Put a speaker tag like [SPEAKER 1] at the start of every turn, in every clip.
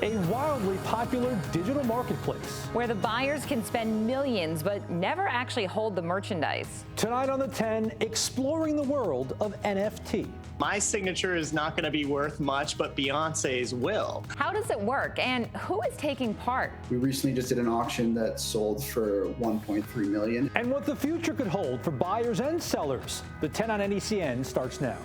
[SPEAKER 1] a wildly popular digital marketplace
[SPEAKER 2] where the buyers can spend millions but never actually hold the merchandise.
[SPEAKER 1] Tonight on the 10, exploring the world of NFT.
[SPEAKER 3] My signature is not going to be worth much, but Beyonce's will.
[SPEAKER 2] How does it work, and who is taking part?
[SPEAKER 4] We recently just did an auction that sold for $1.3 million.
[SPEAKER 1] And what the future could hold for buyers and sellers. The 10 on NECN starts now.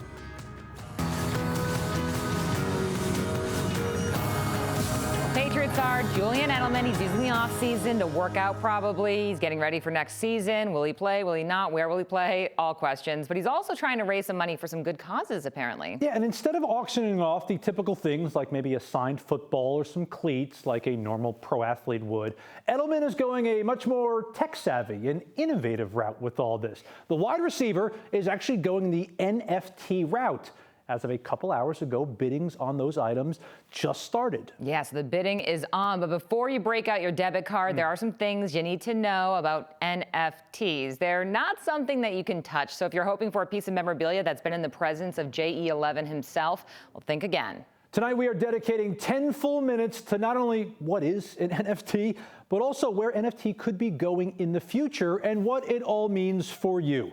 [SPEAKER 2] Patriots star Julian Edelman, he's using the offseason to work out probably. He's getting ready for next season. Will he play? Will he not? Where will he play? All questions. But he's also trying to raise some money for some good causes, apparently.
[SPEAKER 1] Yeah, and instead of auctioning off the typical things like maybe a signed football or some cleats like a normal pro athlete would, Edelman is going a much more tech-savvy and innovative route with all this. The wide receiver is actually going the NFT route. As of a couple hours ago, biddings on those items just started.
[SPEAKER 2] Yes, the bidding is on. But before you break out your debit card, there are some things you need to know about NFTs. They're not something that you can touch. So if you're hoping for a piece of memorabilia that's been in the presence of JE11 himself, well, think again.
[SPEAKER 1] Tonight, we are dedicating 10 full minutes to not only what is an NFT, but also where NFT could be going in the future and what it all means for you.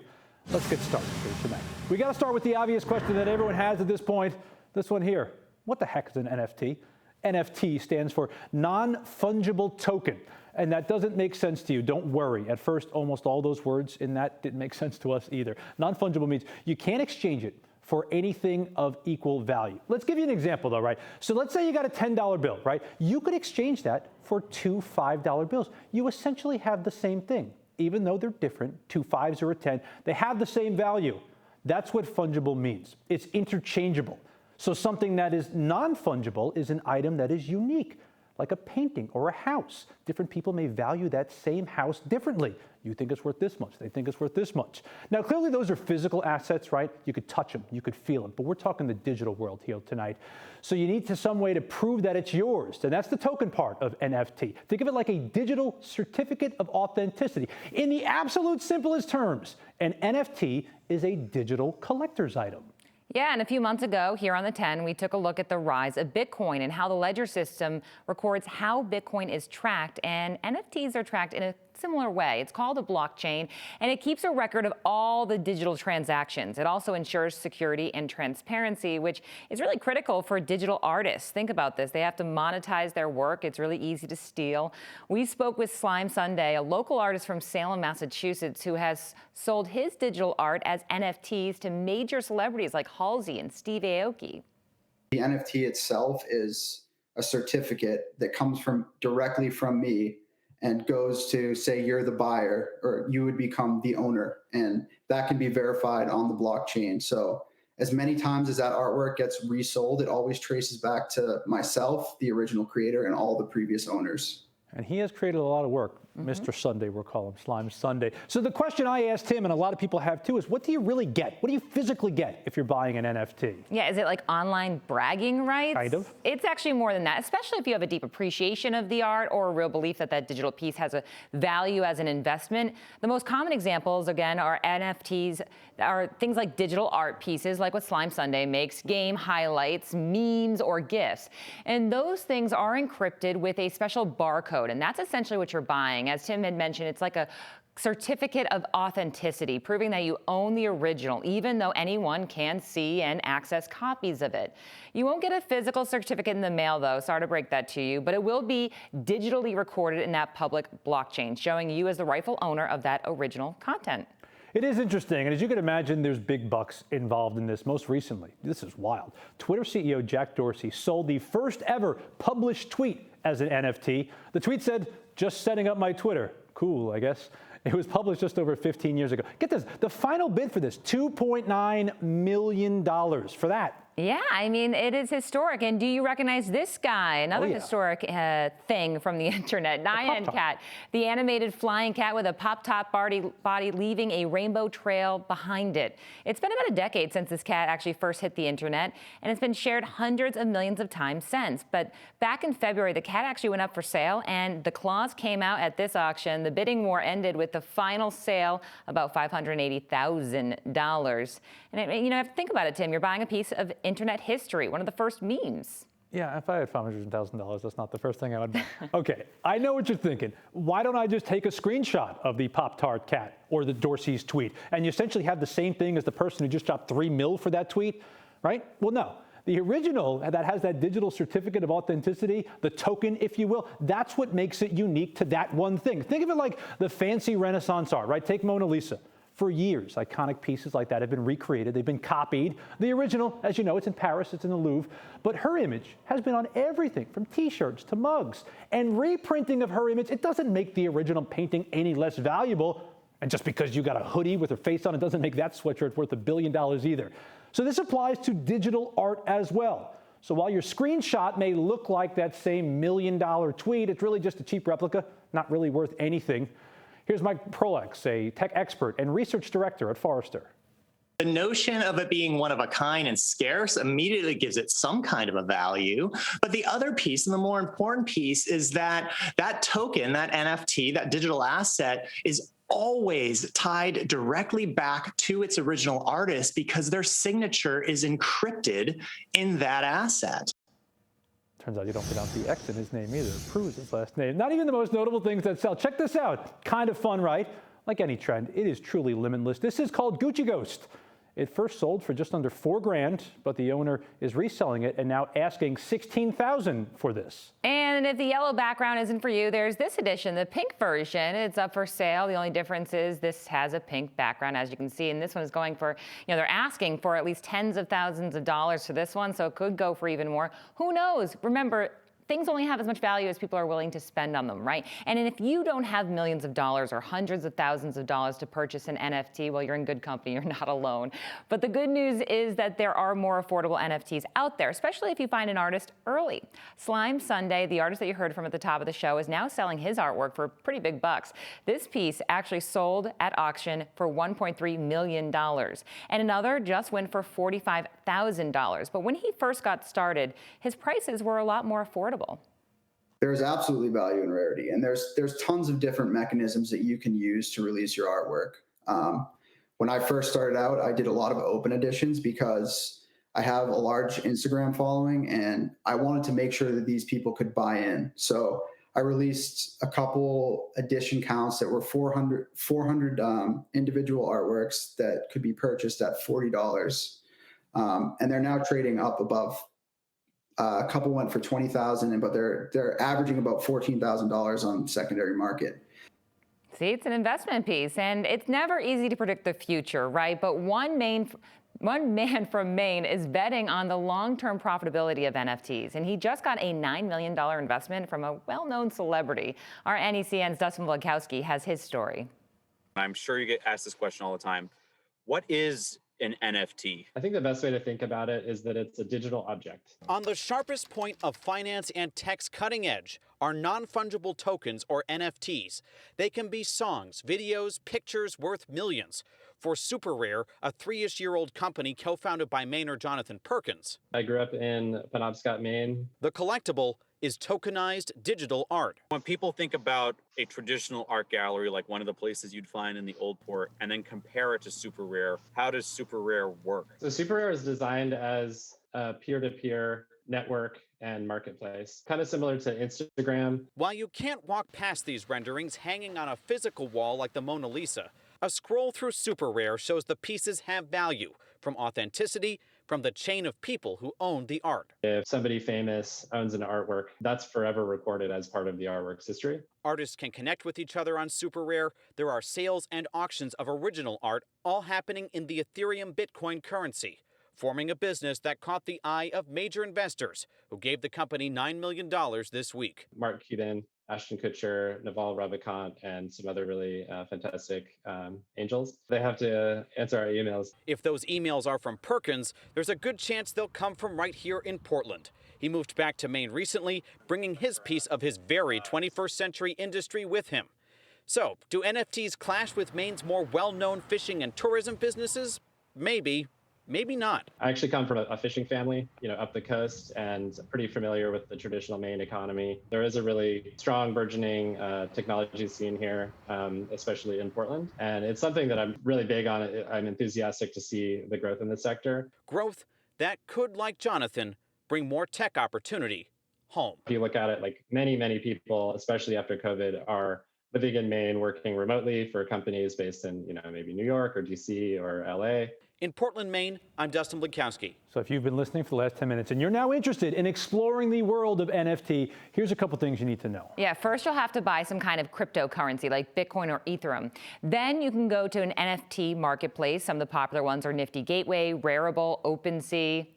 [SPEAKER 1] Let's get started here tonight. We got to start with the obvious question that everyone has at this point. This one here. What the heck is an NFT? NFT stands for non-fungible token. And that doesn't make sense to you. Don't worry. At first, almost all those words in that didn't make sense to us either. Non-fungible means you can't exchange it for anything of equal value. Let's give you an example, though, right? So let's say you got a $10 bill, right? You could exchange that for two $5 bills. You essentially have the same thing. Even though they're different, two 5s or a 10, they have the same value. That's what fungible means. It's interchangeable. So something that is non-fungible is an item that is unique, like a painting or a house. Different people may value that same house differently. You think it's worth this much, they think it's worth this much. Now, clearly those are physical assets, right? You could touch them, you could feel them, but we're talking the digital world here tonight. So you need some way to prove that it's yours, and that's the token part of NFT. Think of it like a digital certificate of authenticity. In the absolute simplest terms, an NFT is a digital collector's item.
[SPEAKER 2] Yeah, and a few months ago, here on the 10, we took a look at the rise of Bitcoin and how the ledger system records how Bitcoin is tracked, and NFTs are tracked in a similar way. It's called a blockchain, and it keeps a record of all the digital transactions. It also ensures security and transparency, which is really critical for digital artists. Think about this. They have to monetize their work. It's really easy to steal. We spoke with Slime Sunday, a local artist from Salem, Massachusetts, who has sold his digital art as NFTs to major celebrities like Halsey and Steve Aoki.
[SPEAKER 4] The NFT itself is a certificate that comes directly from me and goes to say you're the buyer or you would become the owner. And that can be verified on the blockchain. So as many times as that artwork gets resold, it always traces back to myself, the original creator, and all the previous owners.
[SPEAKER 1] And he has created a lot of work. Mr. Sunday, we'll call him Slime Sunday. So the question I asked him, and a lot of people have too, is what do you really get? What do you physically get if you're buying an NFT?
[SPEAKER 2] Yeah, is it like online bragging rights?
[SPEAKER 1] Kind of.
[SPEAKER 2] It's actually more than that, especially if you have a deep appreciation of the art or a real belief that that digital piece has a value as an investment. The most common examples, again, are NFTs, are things like digital art pieces, like what Slime Sunday makes, game highlights, memes, or GIFs. And those things are encrypted with a special barcode, and that's essentially what you're buying. As Tim had mentioned, it's like a certificate of authenticity, proving that you own the original, even though anyone can see and access copies of it. You won't get a physical certificate in the mail, though, sorry to break that to you, but it will be digitally recorded in that public blockchain, showing you as the rightful owner of that original content.
[SPEAKER 1] It is interesting, and as you can imagine, there's big bucks involved in this. Most recently, this is wild, Twitter CEO Jack Dorsey sold the first ever published tweet as an NFT. The tweet said, "Just setting up my Twitter." Cool, I guess. It was published just over 15 years ago. Get this, the final bid for this, $2.9 million for that.
[SPEAKER 2] Yeah, I mean, it is historic. And do you recognize this guy? Another historic thing from the internet. Nyan Cat, the animated flying cat with a pop-top body leaving a rainbow trail behind it. It's been about a decade since this cat actually first hit the internet, and it's been shared hundreds of millions of times since. But back in February, the cat actually went up for sale, and the claws came out at this auction. The bidding war ended with the final sale, about $580,000. And you know, think about it, Tim. You're buying a piece of internet history, one of the first memes.
[SPEAKER 1] Yeah, if I had $500,000, that's not the first thing I would buy. Okay, I know what you're thinking. Why don't I just take a screenshot of the Pop-Tart cat or the Dorsey's tweet, and you essentially have the same thing as the person who just dropped $3 million for that tweet, right? Well, no. The original that has that digital certificate of authenticity, the token, if you will, that's what makes it unique to that one thing. Think of it like the fancy Renaissance art, right? Take Mona Lisa. For years, iconic pieces like that have been recreated. They've been copied. The original, as you know, it's in Paris, it's in the Louvre. But her image has been on everything from T-shirts to mugs. And reprinting of her image, it doesn't make the original painting any less valuable. And just because you got a hoodie with her face on it doesn't make that sweatshirt worth $1 billion either. So this applies to digital art as well. So while your screenshot may look like that same $1 million tweet, it's really just a cheap replica, not really worth anything. Here's Mike Prolex, a tech expert and research director at Forrester.
[SPEAKER 3] The notion of it being one of a kind and scarce immediately gives it some kind of a value. But the other piece, and the more important piece, is that that token, that NFT, that digital asset is always tied directly back to its original artist because their signature is encrypted in that asset.
[SPEAKER 1] Turns out you don't pronounce the X in his name either. Proves his last name. Not even the most notable things that sell. Check this out. Kind of fun, right? Like any trend, it is truly limitless. This is called Gucci Ghost. It first sold for just under $4,000, but the owner is reselling it and now asking $16,000 for this.
[SPEAKER 2] And if the yellow background isn't for you, there's this edition, the pink version. It's up for sale. The only difference is this has a pink background, as you can see, and this one is going for, they're asking for at least tens of thousands of dollars for this one, so it could go for even more. Who knows? Remember, things only have as much value as people are willing to spend on them, right? And if you don't have millions of dollars or hundreds of thousands of dollars to purchase an NFT, well, you're in good company, you're not alone. But the good news is that there are more affordable NFTs out there, especially if you find an artist early. Slime Sunday, the artist that you heard from at the top of the show, is now selling his artwork for pretty big bucks. This piece actually sold at auction for $1.3 million. And another just went for $45,000. But when he first got started, his prices were a lot more affordable.
[SPEAKER 4] There's absolutely value in rarity, and there's tons of different mechanisms that you can use to release your artwork. When I first started out, I did a lot of open editions because I have a large Instagram following, and I wanted to make sure that these people could buy in. So I released a couple edition counts that were 400 individual artworks that could be purchased at $40, and they're now trading up above. A couple went for $20,000, but they're averaging about $14,000 on secondary market.
[SPEAKER 2] See, it's an investment piece, and it's never easy to predict the future, right? But one man from Maine is betting on the long-term profitability of NFTs, and he just got a $9 million investment from a well-known celebrity. Our NECN's Dustin Vladkowski has his story.
[SPEAKER 5] I'm sure you get asked this question all the time. What is an NFT?
[SPEAKER 6] I think the best way to think about it is that it's a digital object.
[SPEAKER 7] On the sharpest point of finance and tech's cutting edge are non-fungible tokens, or NFTs. They can be songs, videos, pictures worth millions. For Super Rare, a 3-ish-year-old company co-founded by Mainer Jonathan Perkins.
[SPEAKER 6] I grew up in Penobscot, Maine.
[SPEAKER 7] The collectible is tokenized digital art.
[SPEAKER 5] When people think about a traditional art gallery, like one of the places you'd find in the Old Port, and then compare it to Super Rare, how does Super Rare work?
[SPEAKER 6] So Super Rare is designed as a peer-to-peer network and marketplace, kind of similar to Instagram.
[SPEAKER 7] While you can't walk past these renderings hanging on a physical wall like the Mona Lisa, a scroll through Super Rare shows the pieces have value, from authenticity, from the chain of people who own the art.
[SPEAKER 6] If somebody famous owns an artwork, that's forever recorded as part of the artwork's history.
[SPEAKER 7] Artists can connect with each other on Super Rare. There are sales and auctions of original art, all happening in the Ethereum Bitcoin currency, forming a business that caught the eye of major investors who gave the company $9 million this week.
[SPEAKER 6] Mark Cuban, Ashton Kutcher, Naval Ravikant, and some other really fantastic angels. They have to answer our emails.
[SPEAKER 7] If those emails are from Perkins, there's a good chance they'll come from right here in Portland. He moved back to Maine recently, bringing his piece of his very 21st century industry with him. So, do NFTs clash with Maine's more well-known fishing and tourism businesses? Maybe. Maybe not.
[SPEAKER 6] I actually come from a fishing family, up the coast, and pretty familiar with the traditional Maine economy. There is a really strong burgeoning technology scene here, especially in Portland. And it's something that I'm really big on. I'm enthusiastic to see the growth in this sector.
[SPEAKER 7] Growth that could, like Jonathan, bring more tech opportunity home.
[SPEAKER 6] If you look at it, like many people, especially after COVID, are living in Maine, working remotely for companies based in, maybe New York or DC or LA.
[SPEAKER 7] In Portland, Maine, I'm Dustin Blikowski.
[SPEAKER 1] So if you've been listening for the last 10 minutes and you're now interested in exploring the world of NFT, here's a couple things you need to know.
[SPEAKER 2] Yeah, first you'll have to buy some kind of cryptocurrency like Bitcoin or Ethereum. Then you can go to an NFT marketplace. Some of the popular ones are Nifty Gateway, Rarible, OpenSea.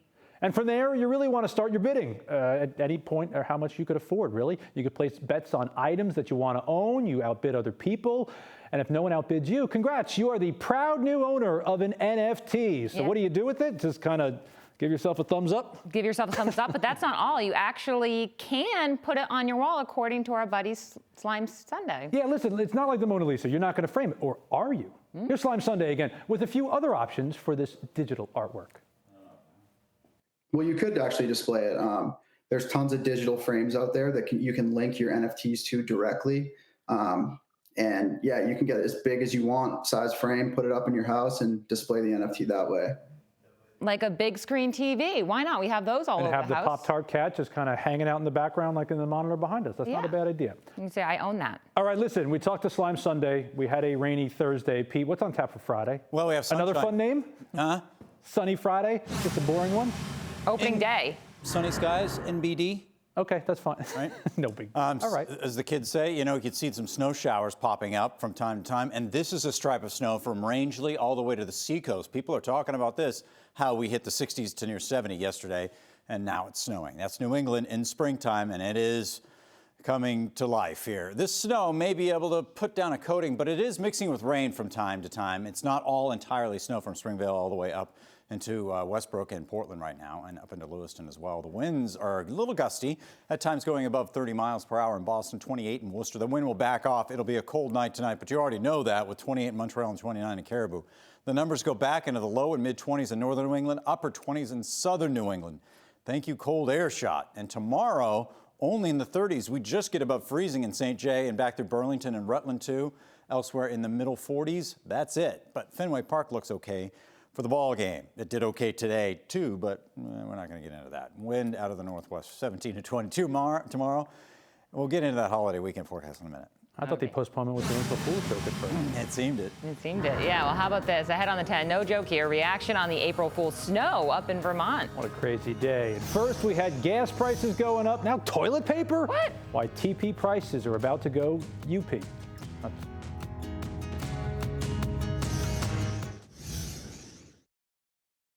[SPEAKER 1] And from there, you really want to start your bidding at any point or how much you could afford, really. You could place bets on items that you want to own. You outbid other people. And if no one outbids you, congrats, you are the proud new owner of an NFT. So what do you do with it? Just kind of give yourself a thumbs up?
[SPEAKER 2] Give yourself a thumbs up, but that's not all. You actually can put it on your wall according to our buddy Slime Sunday.
[SPEAKER 1] Yeah, listen, it's not like the Mona Lisa. You're not going to frame it, or are you? Here's Slime Sunday again with a few other options for this digital artwork.
[SPEAKER 4] Well, you could actually display it. There's tons of digital frames out there that you can link your NFTs to directly. And yeah, you can get as big as you want, size frame, put it up in your house and display the NFT that way.
[SPEAKER 2] Like a big screen TV. Why not? We have those all over the house.
[SPEAKER 1] And have the Pop-Tart cat just kind of hanging out in the background like in the monitor behind us. That's not a bad idea.
[SPEAKER 2] You can say, I own that.
[SPEAKER 1] All right, listen, we talked to Slime Sunday. We had a rainy Thursday. Pete, what's on tap for Friday?
[SPEAKER 8] Well, we have sunshine.
[SPEAKER 1] Another fun name? Sunny Friday? Just a boring one?
[SPEAKER 2] Opening day.
[SPEAKER 8] Sunny skies, NBD.
[SPEAKER 1] Okay, that's fine.
[SPEAKER 8] Right?
[SPEAKER 1] No big deal. All right.
[SPEAKER 8] As the kids say, you could see some snow showers popping up from time to time. And this is a stripe of snow from Rangeley all the way to the seacoast. People are talking about this, how we hit the 60s to near 70 yesterday, and now it's snowing. That's New England in springtime, and it is coming to life here. This snow may be able to put down a coating, but it is mixing with rain from time to time. It's not all entirely snow from Springvale all the way up into Westbrook and Portland right now, and up into Lewiston as well. The winds are a little gusty, at times going above 30 miles per hour in Boston, 28 in Worcester. The wind will back off. It'll be a cold night tonight, but you already know that with 28 in Montreal and 29 in Caribou. The numbers go back into the low and mid-20s in northern New England, upper 20s in southern New England. Thank you, cold air shot. And tomorrow, only in the 30s. We just get above freezing in St. Jay and back through Burlington and Rutland too. Elsewhere in the middle 40s, that's it. But Fenway Park looks okay for the ball game. It did okay today too, but we're not going to get into that. Wind out of the northwest, 17 to 22 tomorrow. We'll get into that holiday weekend forecast in a minute.
[SPEAKER 1] I thought the postponement was the April Fool's joke at first.
[SPEAKER 8] It seemed it.
[SPEAKER 2] It seemed it. Yeah, well, how about this? Ahead on the 10, no joke here. Reaction on the April Fool's snow up in Vermont.
[SPEAKER 1] What a crazy day. At first, we had gas prices going up. Now toilet paper?
[SPEAKER 2] What?
[SPEAKER 1] Why TP prices are about to go UP. That's